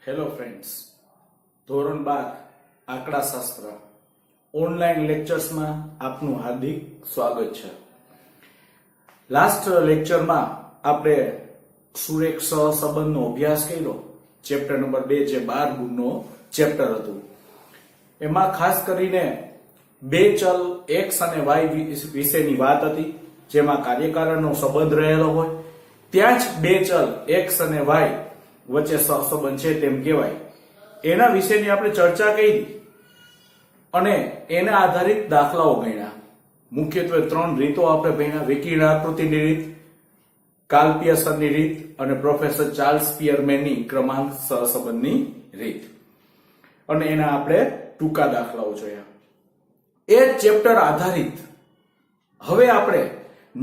Hello friends, ધોરણ 12 આંકડાશાસ્ત્ર online લેક્ચર્સમાં આપનું હાર્દિક સ્વાગત છે. લાસ્ટ લેક્ચરમાં આપણે સુરેખ સહસંબંધનો અભ્યાસ કર્યો. ચેપ્ટર નંબર 2 જે 12 ગુણનો ચેપ્ટર હતું, એમાં ખાસ કરીને બે ચલ x અને y વિશેની વાત હતી, જેમાં કાર્યકારણનો સંબંધ રહેલો હોય. ત્યાં જ બે ચલ x અને y વચ્ચે સહસંબંધ છે તેમ કહેવાય. એના વિશેની આપણે ચર્ચા કરી અને એના આધારિત દાખલાઓ ગણ્યા. મુખ્યત્વે 3 રીતો આપણે ભણ્યા: વિકર્ણ આકૃતિની રીત, કાર્લ પિયર્સનની રીત અને પ્રોફેસર ચાર્લ્સ સ્પીયરમેનની ક્રમાંક સહસંબંધની રીત. અને એના આપણે ટૂંકા દાખલાઓ જોયા. એ ચેપ્ટર આધારિત હવે આપણે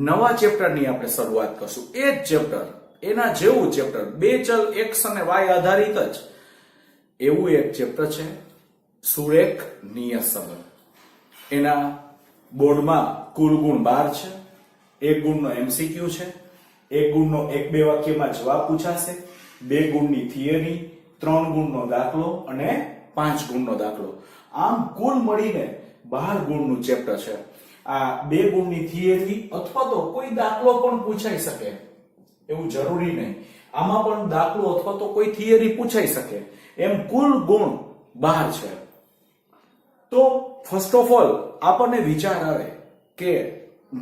નવા ચેપ્ટરની આપણે શરૂઆત કરશું. એ જ ચેપ્ટર, એના જેવું ચેપ્ટર, બે ચલ x અને y આધારિત જ એવું એક ચેપ્ટર છે સુરેખ નિયત સંબંધ. એના બોર્ડમાં કુલ ગુણ 12 છે. એક ગુણનો MCQ છે, એક ગુણનો 1-2 વાક્યમાં જવાબ પૂછાશે, 2 ગુણની થિયરી, 3 ગુણનો દાખલો અને 5 ગુણનો દાખલો. આમ કુલ મળીને 12 ગુણનું ચેપ્ટર છે. આ 2 ગુણની થિયરી અથવા તો કોઈ દાખલો પણ પૂછાઈ શકે એવું જરૂરી નહીં. આમાં પણ દાખલો અથવા તો કોઈ થિયરી પૂછાઈ શકે. એમ કુલ ગુણ 12 છે. તો ફર્સ્ટ ઓફ ઓલ આપણને વિચાર આવે કે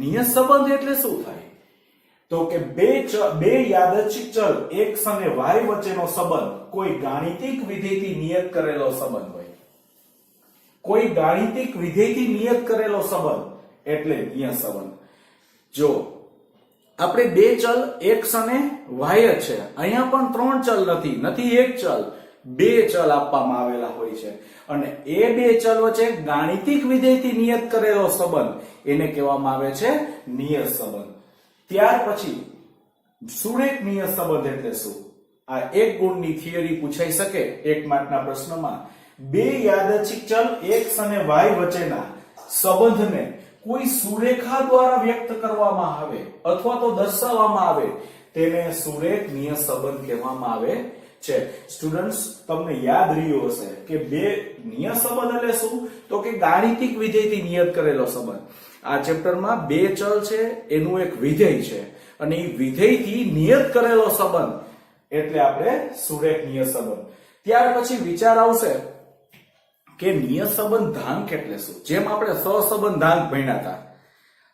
નિયત સંબંધ એટલે શું થાય? તો કે બે યાદચ્છિક ચલ x અને y વચ્ચેનો સંબંધ કોઈ ગાણિતિક વિધેયથી નિયત કરેલો સંબંધ હોય. કોઈ ગાણિતિક વિધેયથી નિયત કરેલો સંબંધ એટલે નિયત સંબંધ. જો આપણે બે ચલ x અને y જ છે, અહીંયા પણ 3 ચલ નથી એક ચલ, 2 ચલ આપવામાં આવેલા હોય છે અને એ બે ચલ વચ્ચે ગાણિતિક વિધેયથી નિયત કરેલો સંબંધ એને કહેવામાં આવે છે નિયત સંબંધ. ત્યાર પછી સુરેખ નિયત સંબંધ એટલે શું? આ 1 ગુણની થિયરી પૂછાઈ શકે 1 માર્કના પ્રશ્નમાં. બે યાદચ્છિક ચલ x અને y વચ્ચેના સંબંધને કોઈ સુરેખા દ્વારા વ્યક્ત કરવામાં આવે અથવા તો દર્શાવવામાં આવે તેને સુરેખ નિયત સંબંધ કહેવામાં આવે છે. સ્ટુડન્ટ્સ, તમને યાદ રહ્યું હશે કે બે નિયત સંબંધ એટલે શું? તો કે ગાણિતિક વિધેયથી નિયત કરેલો સંબંધ. આ ચેપ્ટરમાં બે ચલ છે, એનું એક વિધેય છે અને એ વિધેયથી નિયત કરેલો સંબંધ એટલે આપણે સુરેખ નિયત સંબંધ. ત્યાર પછી વિચાર આવશે કે નિયત સંબંધાંક એટલે શું? જેમ આપણે સહસંબંધાંક ભણ્યા હતા.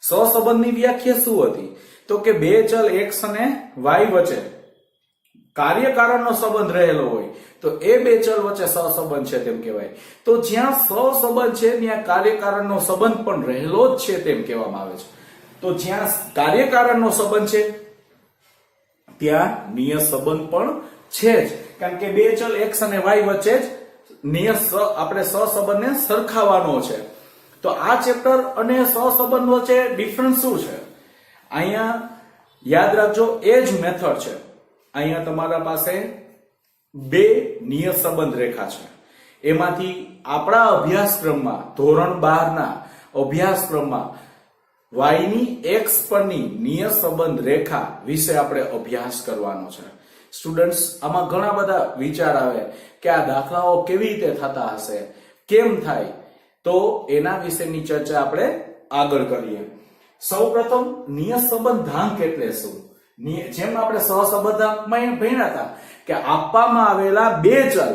સહસંબંધની વ્યાખ્યા શું હતી? તો કે બે ચલ x અને y વચ્ચે કાર્યકારણનો સંબંધ રહેલો હોય તો એ બે ચલ વચ્ચે સહસંબંધ છે તેમ કહેવાય. તો જ્યાં સહસંબંધ છે ત્યાં કાર્યકારણનો સંબંધ પણ રહેલો જ છે તેમ કહેવામાં આવે છે. તો જ્યાં કાર્યકારણનો સંબંધ છે ત્યાં નિયત સંબંધ પણ છે જ, કારણ કે બે ચલ x અને y વચ્ચે જ નિયત આપણે સહસંબંધને સરખાવવાનો છે. તો આ ચેપ્ટર અને સહસંબંધ વચ્ચે ડિફરન્સ શું છે? અહીંયા યાદ રાખજો, એ જ મેથડ છે. અહીંયા તમારા પાસે બે નિયત સંબંધ રેખા છે. એમાંથી આપણા અભ્યાસક્રમમાં ધોરણ 12 ના અભ્યાસક્રમમાં y ની x પરની નિયત સંબંધ રેખા વિશે આપણે અભ્યાસ કરવાનો છે. સ્ટુડન્ટ્સ, આમાં ઘણા બધા વિચાર આવે કે આ દાખલાઓ કેવી રીતે થતા હશે, કેમ થાય? તો એના વિશેની ચર્ચા આપણે આગળ કરીએ. સૌપ્રથમ નિયત સંબંધાંક એટલે શું? જેમ આપણે સહસંબંધાંકમાં ભણ્યા હતા કે આપવામાં આવેલા બે ચલ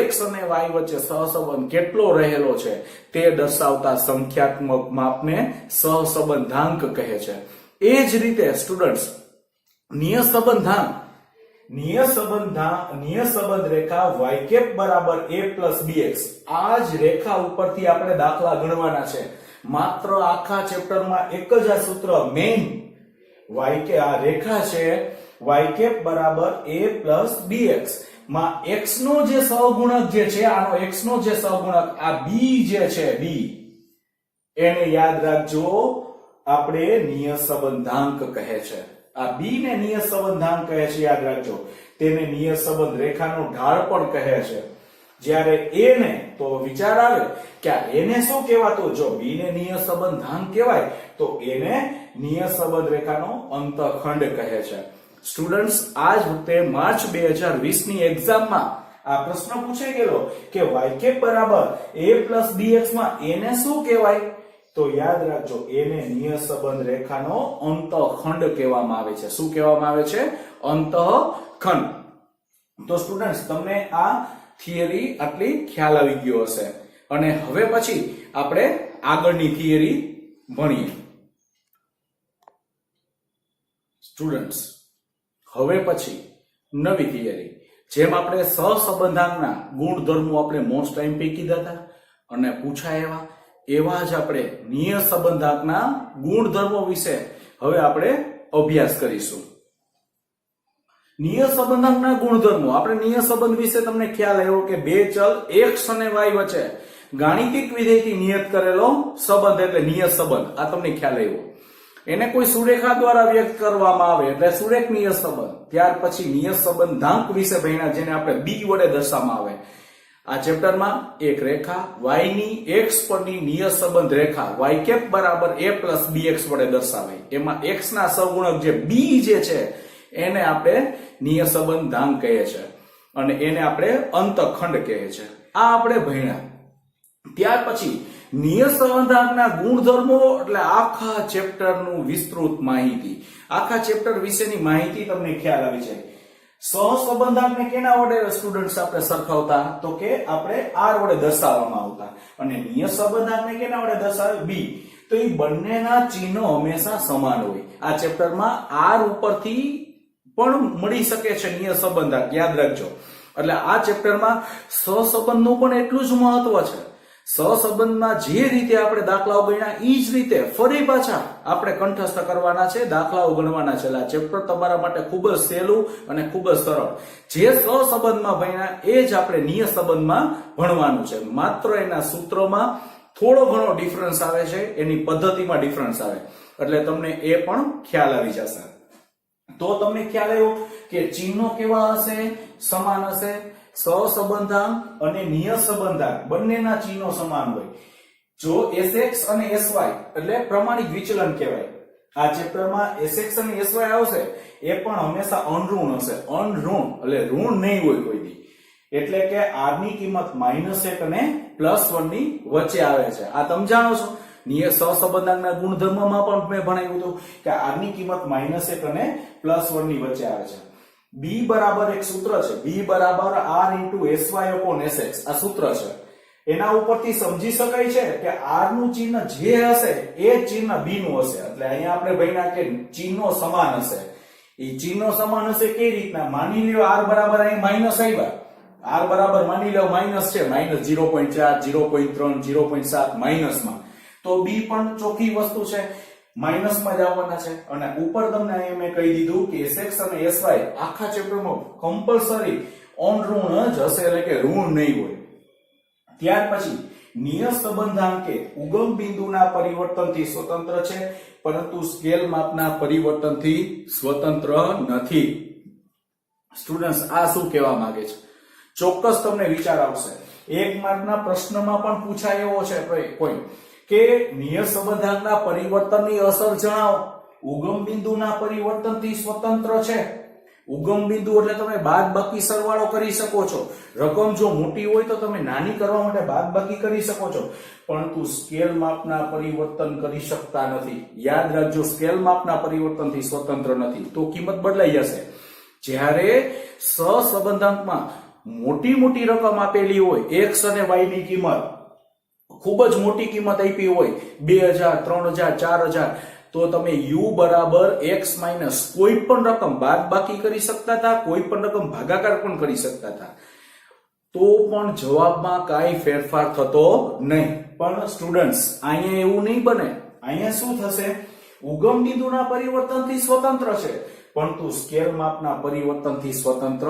x અને y વચ્ચે સહસંબંધ કેટલો રહેલો છે તે દર્શાવતા સંખ્યાત્મક માપને સહસંબંધાંક કહે છે. એ જ રીતે સ્ટુડન્ટ્સ, નિયત સંબંધ રેખા y કેપ બરાબર a plus bx, આ જ રેખા ઉપરથી આપણે દાખલા ગણવાના છે. માત્ર આખા ચેપ્ટરમાં એક જ આ સૂત્ર મેઇન આ રેખા છે y કેપ બરાબર a plus bx માં x નો જે સહગુણક જે છે, આનો x નો જે સહગુણક આ b જે છે, b એને યાદ રાખજો આપણે નિયત સંબંધાંક કહે છે. આ b ને નિયત સંબંધાંક કહે છે, યાદ રાખજો. તેને નિયત સંબંધ રેખાનો ઢાળ પણ કહે છે. જ્યારે a ને તો વિચાર આવે કે આ a ને શું કહેવાતું? જો b ને નિયત સંબંધાંક કહેવાય તો એને નિયત સંબંધ રેખાનો અંતખંડ કહે છે. સ્ટુડન્ટ્સ, આજ વખતે માર્ચ 2020 ની એક્ઝામમાં આ પ્રશ્ન પૂછાઈ ગયેલો કે y કેપ બરાબર a પ્લસ bx માં a ને શું કહેવાય? તો યાદ રાખજો, a ને નિયત સંબંધ રેખાનો અંતઃખંડ કહેવામાં આવે છે. શું કહેવામાં આવે છે? અંતઃખંડ. તો સ્ટુડન્ટ્સ, તમને આ થિયરી આટલી ખ્યાલ આવી ગયો હશે અને હવે પછી આપણે આગળની થિયરી ભણીએ. સ્ટુડન્ટ્સ, હવે પછી નવી થિયરી. જેમ આપણે સહસંબંધાંકના ગુણધર્મો આપણે મોસ્ટ ટાઈમ પૈકી કીધા હતા અને પૂછાય એવા જ આપણે નિયત સંબંધાંકના ગુણધર્મો વિશે હવે આપણે અભ્યાસ કરીશું. નિયત સંબંધાંકના ગુણધર્મો. આપણે નિયત સંબંધ વિશે તમને ખ્યાલ આવ્યો કે બે ચલ x અને y વચ્ચે ગાણિતિક વિધેયથી નિયત કરેલો સંબંધ એટલે નિયત સંબંધ. આ તમને ખ્યાલ આવ્યો. એને કોઈ સુરેખા દ્વારા વ્યક્ત કરવામાં આવે એટલે સુરેખ નિયત સંબંધ. ત્યાર પછી નિયત સંબંધાંક વિશે ભણ્યા, જેને આપણે b વડે દર્શાવવામાં આવે. આ ચેપ્ટરમાં એક રેખા y ની x પરની નિયત સંબંધ રેખા y કેપ બરાબર a પ્લસ bx વડે દર્શાવાય. એમાં x ના સહગુણક જે b જે છે એને આપણે નિયત સંબંધાંક કહે છે અને એને આપણે અંતઃખંડ કહે છે. આ આપણે ભણ્યા. ત્યાર પછી નિયત સંબંધાંકના ગુણધર્મો એટલે આખા ચેપ્ટરનું વિસ્તૃત માહિતી, આખા ચેપ્ટર વિશેની માહિતી તમને ખ્યાલ આવી જાય. સહસંબંધાંકને કેના વડે સ્ટુડન્ટ્સ આપણે સરખાવતા? તો કે આપણે r વડે દર્શાવવામાં આવતા. અને નિયત સંબંધાંકને કેના વડે દર્શાવે? b. તો એ બંનેના ચિહ્નો હંમેશા સમાન હોય. આ ચેપ્ટરમાં r ઉપરથી પણ મળી શકે છે નિયત સંબંધાંક, યાદ રાખજો. એટલે આ ચેપ્ટરમાં સહસંબંધનું પણ એટલું જ મહત્વ છે. સહસંબંધમાં જે રીતે આપણે દાખલાઓ ગણ્યા એ જ રીતે ફરી પાછા આપણે કંઠસ્થ કરવાના છે, દાખલાઓ ગણવાના છે. આ ચેપ્ટર તમારા માટે ખૂબ જ સહેલું અને ખૂબ જ સરળ. જે સહસંબંધમાં ભણ્યા એ જ આપણે નિયત સંબંધમાં ભણવાનું છે. માત્ર એના સૂત્રોમાં થોડો ઘણો ડિફરન્સ આવે છે, એની પદ્ધતિમાં ડિફરન્સ આવે, એટલે તમને એ પણ ખ્યાલ આવી જશે. તો તમને ખ્યાલ આવ્યો કે ચિહ્નો કેવા હશે? સમાન હશે. સહસંબંધાંક અને નિયત સંબંધાંક બંનેના ચિહ્નો સમાન હોય. જો sx અને sy એટલે પ્રમાણિક વિચલન કહેવાય. આ ચેપ્ટરમાં sx અને sy આવશે એ પણ હંમેશા અણઋણ હશે. અણઋણ એટલે ઋણ નહીં હોય કોઈ દી. એટલે કે r ની કિંમત -1 અને +1 ની વચ્ચે આવે છે. આ તમે જાણો છો. નિયત સહસંબંધાંકના ગુણધર્મમાં પણ મેં ભણાવ્યું હતું કે r ની કિંમત -1 અને +1 ની વચ્ચે આવે છે. b બરાબર એક સૂત્ર છે, b બરાબર r * sy/sx. આ સૂત્ર છે. એના ઉપરથી સમજી શકાય છે કે r નું ચિહ્ન જે હશે એ ચિહ્ન b નું હશે. એટલે અહીંયા આપણે ભણ્યા કે ચિહ્નો સમાન હશે. એ ચિહ્નો સમાન હશે કેવી રીતના? માની લ્યો r બરાબર અહીં માઈનસ આવ્યા, r બરાબર માની લો માઈનસ છે, -0.4, 0.3, 0.7 માઈનસમાં, તો b પણ ચોખ્ખી વસ્તુ છે, માઈનસમાં જ આવવાના છે. અને ઉપર તમને અહીંયા મેં કહી દીધું કે sx અને sy આખા ચેપ્ટરમાં કમ્પલસરી અણઋણ જ હશે, એટલે કે ઋણ નહીં હોય. ત્યાર પછી નિયત સંબંધાંકે ઉગમ બિંદુના પરિવર્તનથી સ્વતંત્ર છે, પરંતુ સ્કેલ માપના પરિવર્તનથી સ્વતંત્ર નથી. સ્ટુડન્ટ્સ, આ શું કહેવા માંગે છે? ચોક્કસ તમને વિચાર આવશે. 1 માર્કના પ્રશ્નમાં પણ પૂછાય એવો છે કોઈ કે નિયત સંબંધાંકના પરિવર્તનની અસર જણાવો. ઉગમ બિંદુના પરિવર્તનથી સ્વતંત્ર છે. ઉગમ બિંદુ એટલે તમે બાદબાકી સરવાળો કરી શકો છો. રકમ જો મોટી હોય તો તમે નાની કરવા માટે બાદબાકી કરી શકો છો, પરંતુ સ્કેલ માપના પરિવર્તન કરી શકતા નથી. યાદ રાખજો, સ્કેલ માપના પરિવર્તનથી સ્વતંત્ર નથી. તો કિંમત બદલાઈ જશે. જ્યારે સહસંબંધાંકમાં મોટી રકમ આપેલી હોય, x અને y ની કિંમત ખૂબ જ મોટી કિંમત આપી હોય, 2000, 3000, 4000, તો તમે u બરાબર x માઇનસ કોઈ પણ રકમ બાદબાકી કરી શકતા હતા, કોઈ પણ રકમ ભાગાકાર પણ કરી શકતા હતા, તો પણ જવાબમાં કાંઈ ફેરફાર થતો નહીં. પણ સ્ટુડન્ટ્સ, અહીંયા એવું નહીં બને. અહીંયા શું થશે? ઉગમ બિંદુના પરિવર્તનથી સ્વતંત્ર છે, પરંતુ સ્કેલ માપના પરિવર્તનથી સ્વતંત્ર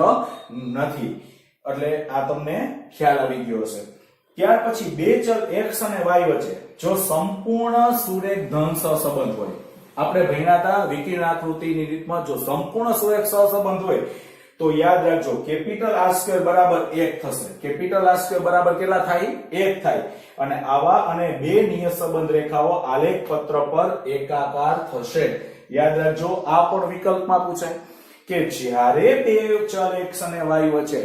નથી. એટલે આ તમને ખ્યાલ આવી ગયો હશે. ત્યાર પછી બે ચલ x અને y વચ્ચે જો સંપૂર્ણ સુરેખ ધન સહસંબંધ હોય, આપણે ભણ્યા હતા વિકર્ણ આકૃતિની રીતમાં, જો સંપૂર્ણ સુરેખ સહસંબંધ હોય તો યાદ રાખજો કેપિટલ r² બરાબર 1 થશે. કેપિટલ r² બરાબર કેટલા થાય? 1 થાય. અને આવા અને બે નિયત સંબંધ રેખાઓ આલેખ પત્ર પર એકાકાર થશે. યાદ રાખજો, આ પણ વિકલ્પમાં પૂછાય કે જ્યારે બે ચલ x અને y વચ્ચે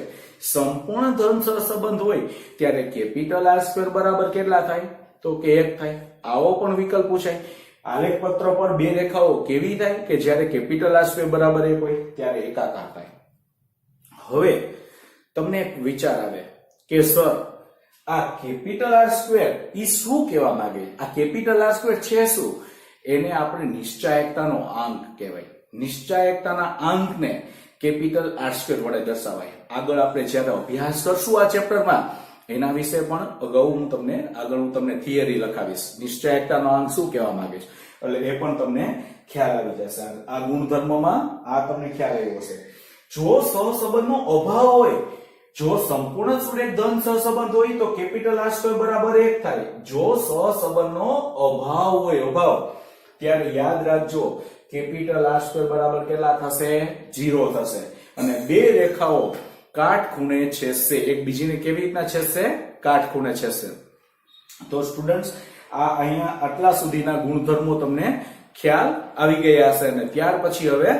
સંપૂર્ણ ધન સહસંબંધ હોય ત્યારે કેપિટલ આર સ્ક્વેર બરાબર કેટલા થાય? તો કે 1 થાય. આવો પણ વિકલ્પ પૂછાય. આલેખ પત્ર પર બે રેખાઓ કેવી થાય? કે જ્યારે કેપિટલ આર સ્ક્વેર બરાબર 1 હોય ત્યારે એકાકાર થાય. હવે તમને એક વિચાર આવે કે સર આ કેપિટલ આર સ્ક્વેર ઈ શું કહેવા માંગે? આ કેપિટલ આર સ્ક્વેર છે શું? એને આપણે નિશ્ચાયકતાનો આંક કહેવાય. નિશ્ચાયકતાના આંકને કેપિટલ આર સ્ક્વેર વડે દર્શાવાય. આગળ આપણે જ્યારે અભ્યાસ કરશું આ ચેપ્ટરમાં એના વિશે પણ આગળ હું તમને થિયરી લખાવીશ. નિશ્ચાયકતાનો આંક શું કહેવા માંગે છે એટલે એ પણ તમને ખ્યાલ આવી જશે. આ ગુણધર્મમાં આ તમને ખ્યાલ આવ્યો હશે. જો સહસંબંધનો અભાવ હોય, જો સંપૂર્ણ સુરેખ ધન સહસંબંધ હોય તો કેપિટલ આર સ્ક્વેર બરાબર 1 થાય. જો સહસંબંધનો અભાવ હોય, ત્યારે યાદ રાખજો કેપિટલ આર સ્ક્વેર બરાબર કેટલા થશે? 0 થશે. અને બે રેખાઓ કાટખૂણે છેદશે. એકબીજીને કેવી રીતના છેદશે? કાટખૂણે છેદશે. તો સ્ટુડન્ટ્સ આ અહીંયા આટલા સુધીના ગુણધર્મો તમને ખ્યાલ આવી ગયા હશે અને ત્યાર પછી હવે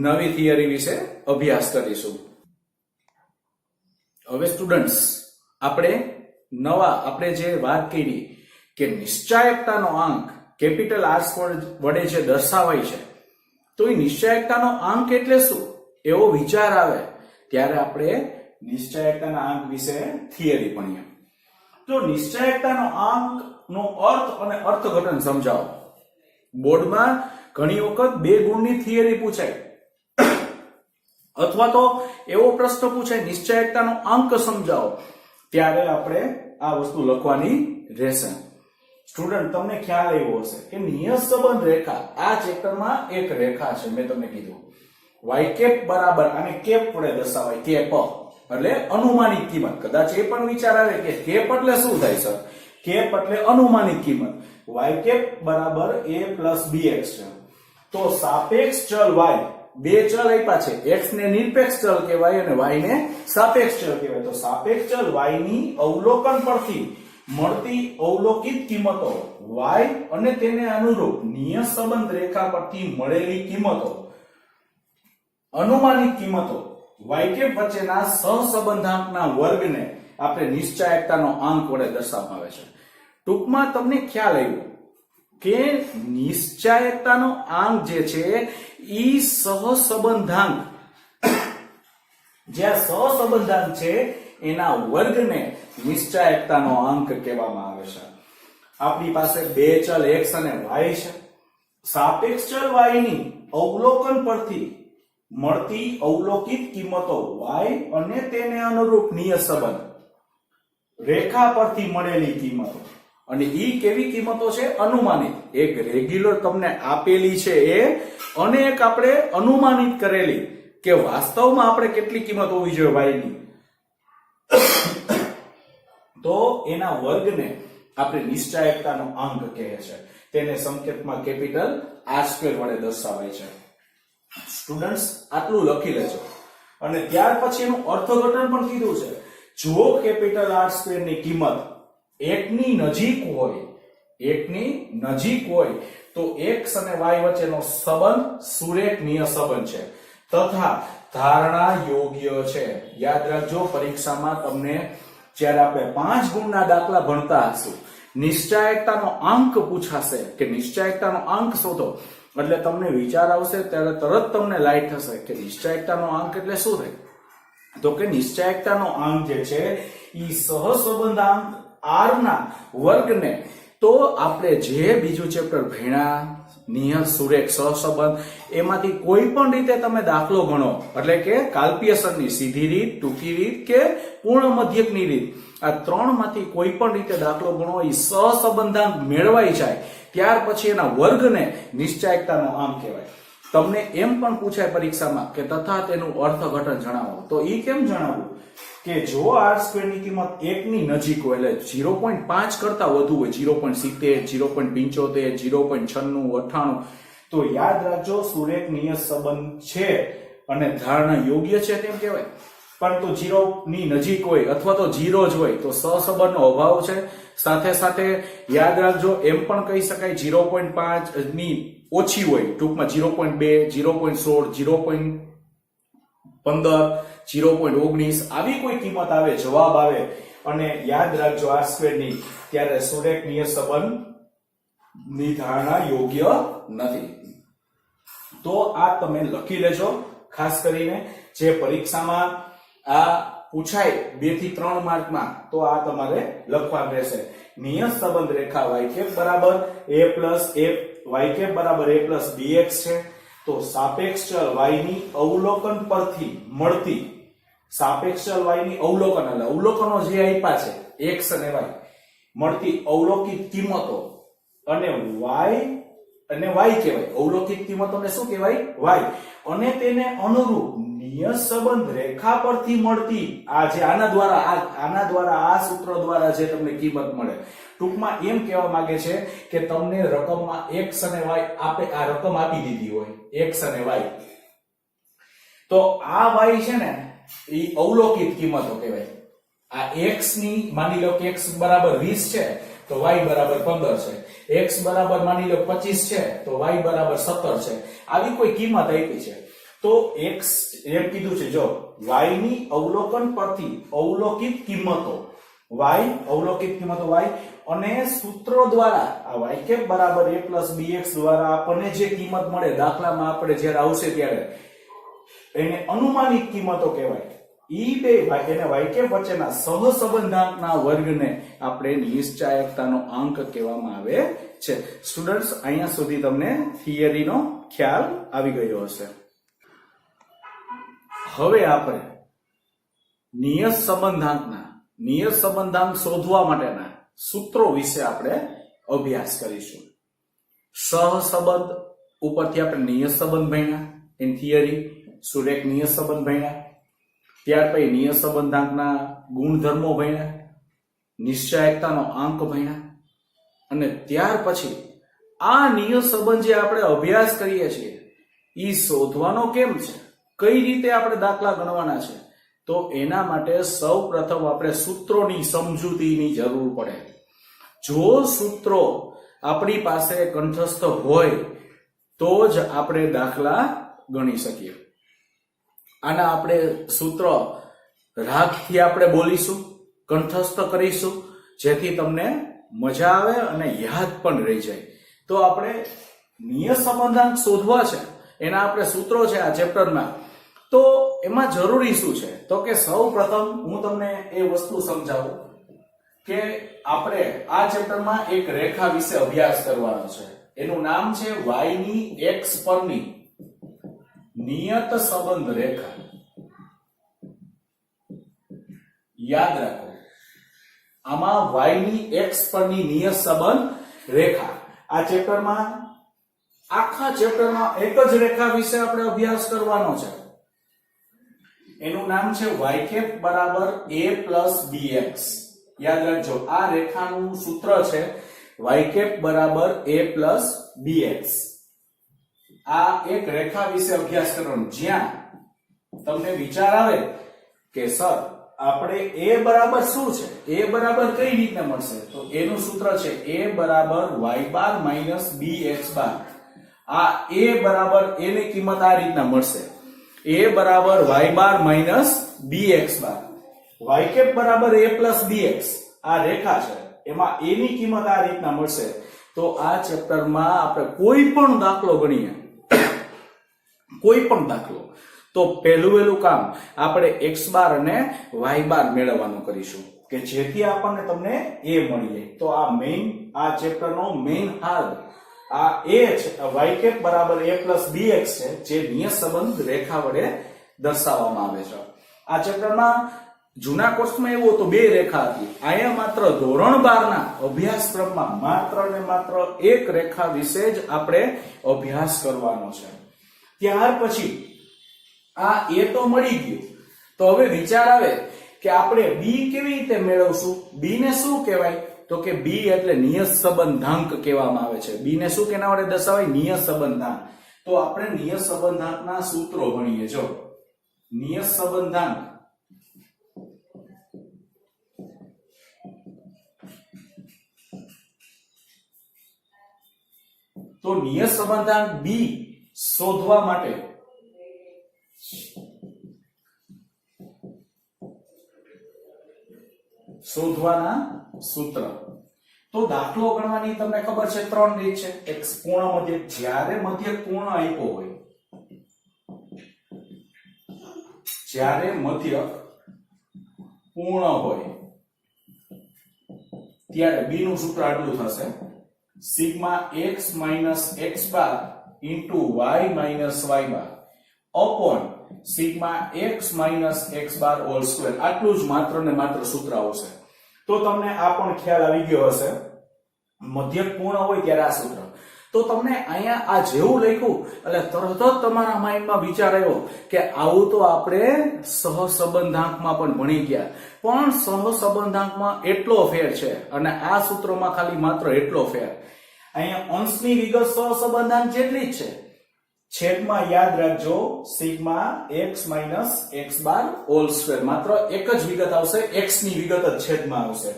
નવી થિયરી વિશે અભ્યાસ કરીશું. હવે સ્ટુડન્ટ્સ આપણે જે વાત કરી કે નિશ્ચાયકતાનો આંક કેપિટલ આર સ્ક્વેર વડે જે દર્શાવાય છે, તો એ નિશ્ચાયકતાનો આંક એટલે શું એવો વિચાર આવે ત્યારે આપણે નિશ્ચાયકતાના આંક વિશે થિયરી ભણીએ. તો નિશ્ચાયકતાનો આંકનો અર્થ અને અર્થઘટન સમજાવો. બોર્ડમાં ઘણી વખત બે ગુણની થિયરી પૂછાય અથવા તો એવો પ્રશ્ન પૂછાય નિશ્ચાયકતાનો આંક સમજાવો, ત્યારે આપણે આ વસ્તુ લખવાની રહેશે. સ્ટુડન્ટ તમને ખ્યાલ આવ્યો હશે કે નિયત સંબંધ રેખા આ ચેપ્ટરમાં એક રેખા છે. મેં તમને કીધું y કેપ બરાબર આને કેપ વડે દર્શાવાય. કેપ એટલે અનુમાનિત કિંમત. કદાચ એ પણ વિચાર આવે કે કેપ એટલે શું થાય સર? કેપ એટલે અનુમાનિત કિંમત. y કેપ બરાબર a + bx છે. તો સાપેક્ષ ચલ y, બે ચલ આપ્યા છે, x ને નિરપેક્ષ ચલ કહેવાય અને y ને સાપેક્ષ ચલ કહેવાય. તો સાપેક્ષ ચલ y ની અવલોકન પરથી મળતી અવલોકિત કિંમતો y અને તેને અનુરૂપ નિયત સંબંધ રેખા પરથી મળેલી કિંમતો, અનુમાનિત કિંમતો y કેપ વચ્ચેના સહસંબંધાંકના વર્ગને આપણે નિશ્ચાયકતાનો આંક વડે દર્શાવવામાં આવે છે. ટૂંકમાં તમને ખ્યાલ આવ્યો કે નિશ્ચાયકતાનો આંક જે છે ઈ સહસંબંધાંક, જે સહસંબંધાંક છે એના વર્ગને નિશ્ચાયકતાનો આંક કહેવામાં આવે છે. આપણી પાસે બે ચલ x અને y છે. સાપેક્ષ ચલ y ની અવલોકન પરથી મળતી અવલોકિત કિંમતો y અને તેને અનુરૂપ નિયત સંબંધ રેખા પરથી મળેલી કિંમતો, અને ઈ કેવી કિંમતો છે? અનુમાનિત. એક રેગ્યુલર તમને આપેલી છે એ, અને એક આપણે અનુમાનિત કરેલી કે વાસ્તવમાં આપણે કેટલી કિંમત હોવી જોઈએ y ની, તો એના વર્ગને આપણે નિશ્ચાયકતાનો આંક કહે છે. તેને સંકેતમાં કેપિટલ આર સ્ક્વેર વડે દર્શાવાય છે. સ્ટુડન્ટ્સ આટલું લખી લેજો અને ત્યાર પછી એનું અર્થઘટન પણ કીધું છે. જો કેપિટલ આર સ્ક્વેર ની કિંમત 1 ની નજીક હોય તો x અને y વચ્ચેનો સંબંધ સુરેખ નિયત સંબંધ છે તથા ધારણા યોગ્ય છે. યાદ રાખજો, પરીક્ષામાં તમને જ્યારે આપણે 5 ગુણના દાખલા ભણતા હશું, નિશ્ચાયકતાનો આંક પૂછાશે કે નિશ્ચાયકતાનો આંક શોધો, એટલે તમને વિચાર આવશે ત્યારે તરત તમને લાઈટ થશે કે નિશ્ચાયકતાનો આંક એટલે શું થાય? તો કે નિશ્ચાયકતાનો આંક જે છે ઈ સહસંબંધાંક r ના વર્ગને, તો આપણે જે બીજું ચેપ્ટર ભણ્યા નિયત સુરેખ સહસંબંધ, એમાંથી કોઈ પણ રીતે તમે દાખલો ગણો, એટલે કે કાલ્પ્યસરની સીધી રીત, ટૂંકી રીત કે પૂર્ણ મધ્યકની રીત, આ ત્રણમાંથી કોઈ પણ રીતે દાખલો ગણો, એ સહસંબંધાંક મેળવાઈ જાય ત્યાર પછી એના વર્ગને નિશ્ચાયકતાનો આંક કહેવાય. તમને એમ પણ પૂછાય પરીક્ષામાં કે તથા તેનું અર્થઘટન જણાવો, તો ઈ કેમ જણાવવું કે જો r સ્ક્વેર ની કિંમત 1 ની નજીક હોય, એટલે 0.5 કરતા વધુ હોય, 0.70, 0.75, 0.96, તો યાદ રાખજો સુરેખ નિયત સંબંધ છે અને ધારણા યોગ્ય છે તેમ કહેવાય. પરંતુ 0 ની નજીક હોય અથવા તો 0 જ હોય તો સહસંબંધનો અભાવ છે. સાથે સાથે યાદ રાખજો એમ પણ કહી શકાય 0.5 ની ઓછી હોય, ટૂંકમાં 0.2, 0.16, 15, 0.19 આવી કોઈ કિંમત આવે, જવાબ આવે અને યાદ રાખજો આર સ્ક્વેર ની, ત્યારે સુરેખ નિયત સંબંધ ની ધારણા યોગ્ય નથી. તો આ તમે લખી લેજો. ખાસ કરીને જે પરીક્ષામાં આ પૂછાય 2 થી 3 માર્કમાં, તો આ તમારે લખવાનું રહેશે. નિયત સંબંધ રેખા y કેપ બરાબર a plus a y cap બરાબર a પ્લસ bx છે. તો સાપેક્ષ ચલ y ની અવલોકન પરથી મળતી, સાપેક્ષ ચલ y ની અવલોકન એટલે અવલોકનો જે આપ્યા છે x અને y, મળતી અવલોકિત કિંમતો અને y કહેવાય. અવલોકિત કિંમતોને શું કહેવાય? y. અને તેને અનુરૂપ નિયત સંબંધ રેખા પરથી મળતી આ જે આના દ્વારા આ સૂત્ર દ્વારા જે તમને કિંમત મળે, ટૂંકમાં એમ કહેવા માંગે છે કે તમને રકમમાં x અને y આ રકમ આપી દીધી હોય, x અને y, તો આ y છે ને એ અવલોકિત કિંમતો કહેવાય. આ x ની માની લો કે x બરાબર 20 છે તો y બરાબર 15 છે, x બરાબર માની લો 25 છે તો y બરાબર 17 છે. આવી કોઈ કિંમત આપી છે તો x એમ કીધું છે, જો y ની અવલોકન પરથી અવલોકિત કિંમતો y અને સૂત્રો દ્વારા આ y કેપ બરાબર a પ્લસ bx દ્વારા આપણને જે કિંમત મળે, દાખલામાં આપણે જ્યારે આવશે ત્યારે એને અનુમાનિત કિંમતો કહેવાય. ઈ બે એને y કેપ વચ્ચેના સહસંબંધાંકના વર્ગને આપણે નિશ્ચાયકતાનો અંક કહેવામાં આવે છે. સ્ટુડન્ટ્સ, અહીંયા સુધી તમને થિયરીનો ખ્યાલ આવી ગયો હશે. હવે આપણે નિયત સંબંધાંક શોધવા માટેના સૂત્રો વિશે આપણે અભ્યાસ કરીશું. સહસંબંધ ઉપરથી આપણે નિયત સંબંધ ભણ્યા, ઇન થિયરી સુરેખ નિયત સંબંધ ભણ્યા. ત્યાર પછી નિયત સંબંધાંકના ગુણધર્મો ભણ્યા, નિશ્ચાયકતાનો અંક ભણ્યા, અને ત્યાર પછી આ નિયત સંબંધ જે આપણે અભ્યાસ કરીએ છીએ એ શોધવાનો કેમ છે, કઈ રીતે આપણે દાખલા ગણવાના છે, તો એના માટે સૌપ્રથમ આપણે સૂત્રોની સમજૂતીની જરૂર પડે. જો સૂત્રો આપણી પાસે કંઠસ્થ હોય તો જ આપણે દાખલા ગણી શકીએ. આના આપણે સૂત્ર રાગથી આપણે બોલીશું, કંઠસ્થ કરીશું, જેથી તમને મજા આવે અને યાદ પણ રહી જાય. તો આપણે નિયત સંબંધાંક શોધવા છે, એના આપણે સૂત્રો છે આ ચેપ્ટરમાં. તો એમાં જરૂરી શું છે, તો કે સૌપ્રથમ હું તમને એ વસ્તુ સમજાવું કે આપણે આ ચેપ્ટરમાં એક રેખા વિશે અભ્યાસ કરવાનો છે. એનું નામ છે y ની x પરની નિયત સંબંધ રેખા. યાદ રાખો, આમાં y ની x પરની નિયત સંબંધ રેખા. આ ચેપ્ટરમાં આખા ચેપ્ટરમાં એક જ રેખા વિશે આપણે અભ્યાસ કરવાનો છે. એનું નામ છે y કેપ બરાબર a પ્લસ bx. યાદ રાખજો, આ રેખાનું સૂત્ર છે y કેપ બરાબર a પ્લસ bx. આ એક રેખા વિશે અભ્યાસ કરવાનો, જ્યાં તમને વિચાર આવે કે સર આપણે a બરાબર શું છે, a બરાબર કઈ રીતે મળશે, તો એનું સૂત્ર છે a બરાબર y બાર માઈનસ bx બાર. આ a બરાબર a ની કિંમત આ રીતના મળશે, a બરાબર y બાર માઈનસ bx બાર. y કેપ બરાબર a પ્લસ bx આ રેખા છે, એમાં a ની કિંમત આ રીતના મળશે. તો આ ચેપ્ટરમાં આપણે કોઈ પણ દાખલો ગણીએ, કોઈ પણ દાખલો, તો પહેલું કામ આપણે x બાર અને y બાર મેળવવાનું કરીશું કે જેથી આપણને તમને a મળી જાય. તો આ ચેપ્ટરનો મેઇન હાલ આ a છે, y કેપ બરાબર a પ્લસ bx છે, જે નિયત સંબંધ રેખા વડે દર્શાવવામાં આવે છે. આ ચેપ્ટરમાં જૂના કોર્સમાં એવું તો બે રેખા હતી, અહીંયા માત્ર ધોરણ 12 ના અભ્યાસક્રમમાં માત્ર ને માત્ર એક રેખા વિશે જ આપણે અભ્યાસ કરવાનો છે. ત્યાર પછી આ a તો મળી ગયું, તો હવે વિચાર આવે કે આપણે b કેવી રીતે મેળવશું. b ને શું કહેવાય, તો કે b એટલે નિયત સંબંધાંક કહેવામાં આવે છે. b ને શું કેના વડે દર્શાવાય, નિયત સંબંધાંક. તો આપણે નિયત સંબંધાંકના સૂત્રો ભણીએ. જો નિયત સંબંધાંક, તો નિયત સંબંધાંક b શોધવા માટે શોધવાના સૂત્ર. તો દાખલો ગણવાની તમને ખબર છે 3 રીત છે. એક પૂર્ણ મધ્યક, જ્યારે મધ્યક પૂર્ણ આપ્યો હોય, જ્યારે મધ્યક પૂર્ણ હોય ત્યારે b નું સૂત્ર આટલું થશે, sigma x minus x bar into y minus y bar upon sigma x minus x bar whole square. આટલું જ માત્ર ને માત્ર સૂત્ર આવશે. તો તમને આ પણ ખ્યાલ આવી ગયો હશે, મધ્યક પૂર્ણ હોય ત્યારે આ સૂત્ર. તો તમને અહીંયા આ જેવું લખ્યું એટલે તરત જ તમારા માઇન્ડમાં વિચાર આવ્યો કે આવું તો આપણે સહસંબંધાંકમાં પણ ભણી ગયા, પણ સહસંબંધાંકમાં એટલો ફેર છે અને આ સૂત્રમાં ખાલી માત્ર એટલો ફેર. અહીંયા અંશની વિગત સહસંબંધાંક જેટલી જ છે, છેદમાં યાદ રાખજો sigma x minus x bar whole square. માત્ર એક જ વિગત આવશે, x ની વિગત જ છેદમાં આવશે.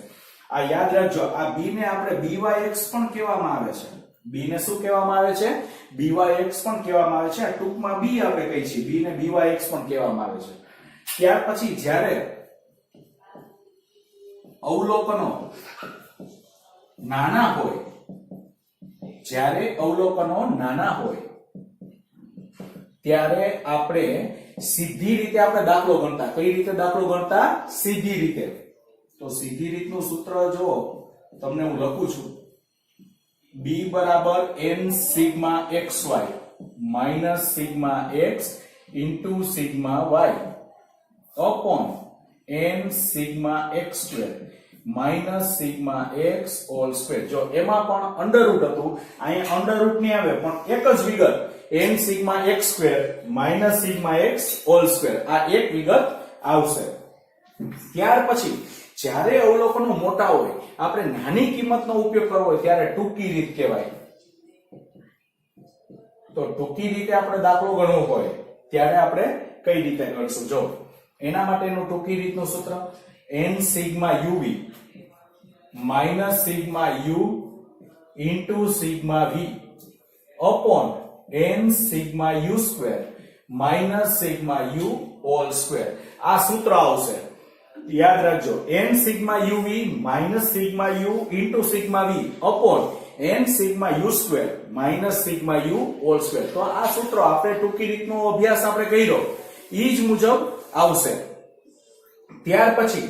આ યાદ રાખજો. આ b ને આપણે byx પણ કહેવામાં આવે છે. b ને શું કહેવામાં આવે છે? byx પણ કહેવામાં આવે છે. આ ટૂંકમાં b આપણે કહીએ છીએ, b ને byx પણ કહેવામાં આવે છે. ત્યાર પછી જ્યારે અવલોકનો નાના હોય, જ્યારે અવલોકનો નાના હોય ત્યારે આપણે સીધી રીતે આપણે દાખલો ગણતા. કઈ રીતે દાખલો ગણતા? સીધી રીતે. તો સીધી રીતનું સૂત્ર જો તમને હું લખું છું, b બરાબર n sigma xy minus sigma x into sigma y upon n sigma x square minus sigma x whole square. જો એમાં પણ અંડરરૂટ હતું, અહીંયા અંડરરૂટ નહીં આવે, પણ એક જ વિગત n sigma x square minus sigma x whole square, આ એક વિગત આવશે. ત્યાર પછી જ્યારે અવલોકનો મોટા હોય, આપણે નાની કિંમતનો ઉપયોગ કરવો હોય ત્યારે ટૂંકી રીત કહેવાય. તો ટૂંકી રીતે આપણે દાખલો ગણવો હોય ત્યારે આપણે કઈ રીતે ગણશું? જો એના માટેનું ટૂંકી રીતનું સૂત્ર n sigma uv minus sigma u into sigma v upon n sigma u square minus sigma u whole square. આ સૂત્ર આવશે, યાદ રાખજો. n sigma uv minus sigma u into sigma v upon n sigma u square minus sigma u whole square. તો આ સૂત્ર આપણે ટૂંકી રીતનો અભ્યાસ આપણે કર્યો, ઈ જ મુજબ આવશે. ત્યાર પછી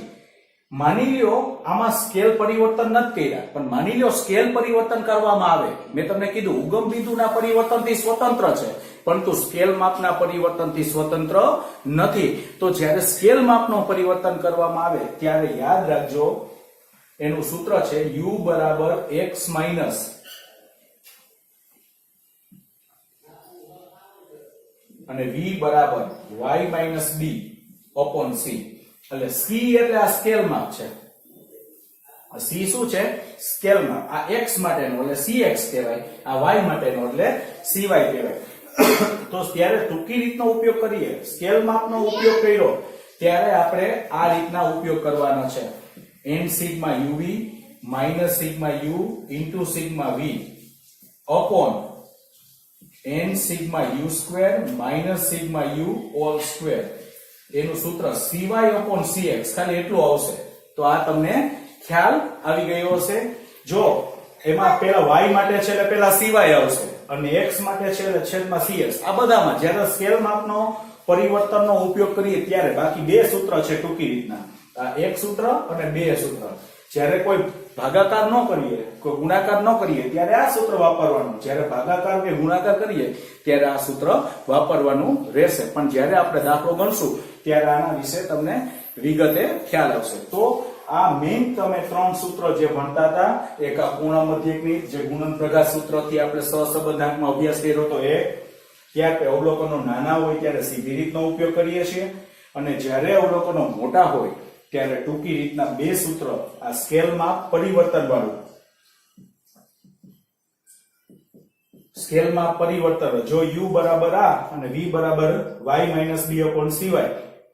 માની લ્યો આમાં સ્કેલ પરિવર્તન નથી કર્યા, પણ માની લ્યો સ્કેલ પરિવર્તન કરવામાં આવે. મેં તમને કીધું ઉગમ બિંદુના પરિવર્તનથી સ્વતંત્ર છે, પરંતુ સ્કેલ માપના પરિવર્તનથી સ્વતંત્ર નથી. તો જ્યારે સ્કેલ માપનું પરિવર્તન કરવામાં આવે ત્યારે યાદ રાખજો એનું સૂત્ર છે u બરાબર x માઇનસ અને v બરાબર y minus b upon c. એટલે c એટલે આ સ્કેલ માપ છે, આ c શું છે? સ્કેલ માપ. આ x માટેનો એટલે cx કહેવાય, આ y માટેનો એટલે cy કહેવાય. તો ત્યારે ટૂંકી રીતનો ઉપયોગ કરીએ, સ્કેલ માપનો ઉપયોગ કર્યો ત્યારે આપણે આ રીતના ઉપયોગ કરવાનો છે. n sigma uv minus sigma u into sigma v upon n sigma u square minus sigma u whole square. એનું સૂત્ર cy અપોન cx, ખાલી એટલું આવશે. તો આ તમને ખ્યાલ આવી ગયો હશે. જો એમાં પેલા y માટે છે એટલે પેલા cy આવશે અને x માટે છે એટલે છેદમાં cx. આ બધામાં જ્યારે સ્કેલ માપનો પરિવર્તનનો ઉપયોગ કરીએ ત્યારે બાકી બે સૂત્ર છે ટૂંકી રીતના, આ એક સૂત્ર અને બે સૂત્ર. જ્યારે કોઈ ભાગાકાર ન કરીએ, કોઈ ગુણાકાર ન કરીએ ત્યારે આ સૂત્ર વાપરવાનું, જ્યારે ભાગાકાર કે ગુણાકાર કરીએ ત્યારે આ સૂત્ર વાપરવાનું રહેશે. પણ જ્યારે આપણે દાખલો ગણશું ત્યારે આના વિશે તમને વિગતે ખ્યાલ આવશે. તો આ મેઇન તમે ત્રણ સૂત્ર જે ભણતા હતા, એક આ પૂર્ણ મધ્યકની જે ગુણન પ્રઘાત સૂત્રથી આપણે સહસંબંધાંકમાં અભ્યાસ કર્યો હતો એ, ત્યારે અવલોકનો નાના હોય ત્યારે સીધી રીતનો ઉપયોગ કરીએ છીએ, અને જ્યારે અવલોકનો મોટા હોય ત્યારે ટૂંકી રીતના બે સૂત્ર, આ સ્કેલ માપ પરિવર્તન વાળું, સ્કેલ માપ પરિવર્તન, જો u બરાબર આ અને v બરાબર y minus b upon cy,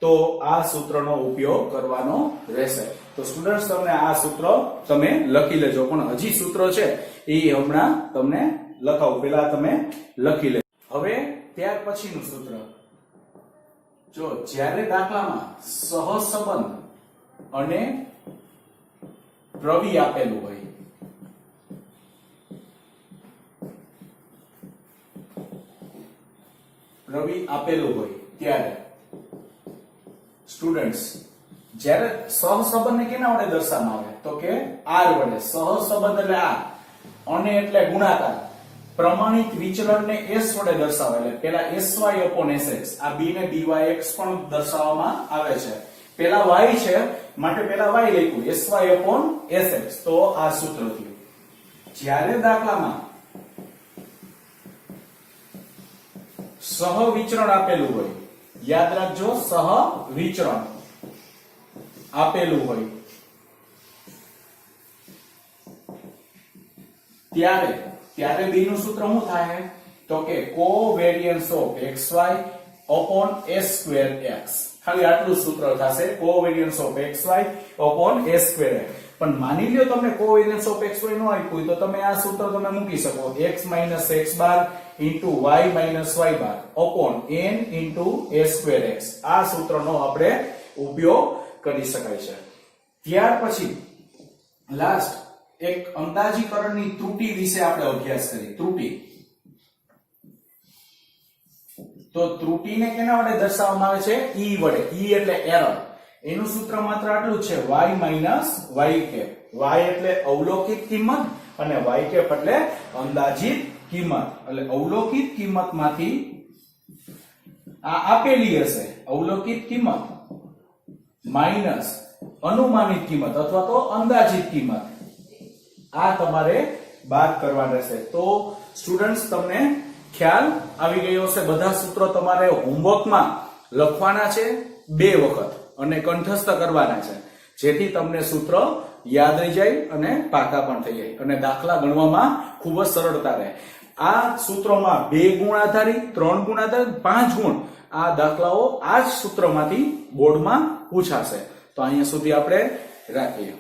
તો આ સૂત્રનો ઉપયોગ કરવાનો રહેશે. તો સ્ટુડન્ટ્સ તમને આ સૂત્ર તમે લખી લેજો, પણ હજી સૂત્ર છે એ હમણાં તમને લખાવું, પેલા તમે લખી લેજો. હવે ત્યાર પછીનું સૂત્ર, જો જ્યારે દાખલામાં સહસંબંધ અને પ્રવિ આપેલું હોય, પ્રવિ આપેલું હોય ત્યારે સ્ટુડન્ટ્સ જ્યારે સહસંબંધને કેના વડે દર્શાવવામાં આવે તો કે આર વડે. સહસંબંધ એટલે આર, અને એટલે ગુણાકાર, પ્રમાણિત વિચલનને s વડે દર્શાવે એટલે પેલા sy/sx, આ b ને byx પણ દર્શાવવામાં આવે છે. પેલા y છે માટે પેલા y લખ્યું sy/sx. તો આ સૂત્ર થયું. જ્યારે દાખલામાં સહવિચરણ આપેલું હોય, યાદ રાખજો, સહવિચરણ આપેલું હોય ત્યારે b નું સૂત્ર શું થાય તો કે covariance of xy upon s²x. ખાલી આટલું સૂત્ર થશે, covariance of xy upon s²x. પણ માની લ્યો તમને કોવેરિયન્સ ઓફ xy નો આપ્યું તો તમે આ સૂત્ર તમે મૂકી શકો, x - x બાર into y - y બાર upon n into a²x. આ સૂત્રનો આપણે ઉપયોગ કરી શકાય છે. ત્યાર પછી લાસ્ટ એક અંદાજીકરણની ત્રુટિ વિશે આપણે અભ્યાસ કરી. ત્રુટિ, તો ત્રુટિને કેના વડે દર્શાવવામાં આવે છે? e વડે. e એટલે એરર. એનું સૂત્ર માત્ર આટલું જ છે, y - y કેપ. y એટલે અવલોકિત કિંમત અને y કેપ એટલે અંદાજિત કિંમત. એટલે અવલોકિત કિંમતમાંથી આ આપેલી હશે અવલોકિત કિંમત માઈનસ અનુમાનિત કિંમત અથવા તો અંદાજિત કિંમત, આ તમારે બાદ કરવા રહેશે. તો સ્ટુડન્ટ્સ તમને ખ્યાલ આવી ગયો હશે. બધા સૂત્રો તમારે હોમવર્કમાં લખવાના છે 2 વખત અને કંઠસ્થ કરવાના છે, જેથી તમને સૂત્ર યાદ રહી જાય અને પાકા પણ થઈ જાય અને દાખલા ગણવામાં ખૂબ જ સરળતા રહે. આ સૂત્રોમાં 2 ગુણ આધારિત, 3 ગુણ આધારિત, 5 ગુણ આ દાખલાઓ આ જ સૂત્રમાંથી બોર્ડમાં પૂછાશે. તો અહીંયા સુધી આપણે રાખીએ.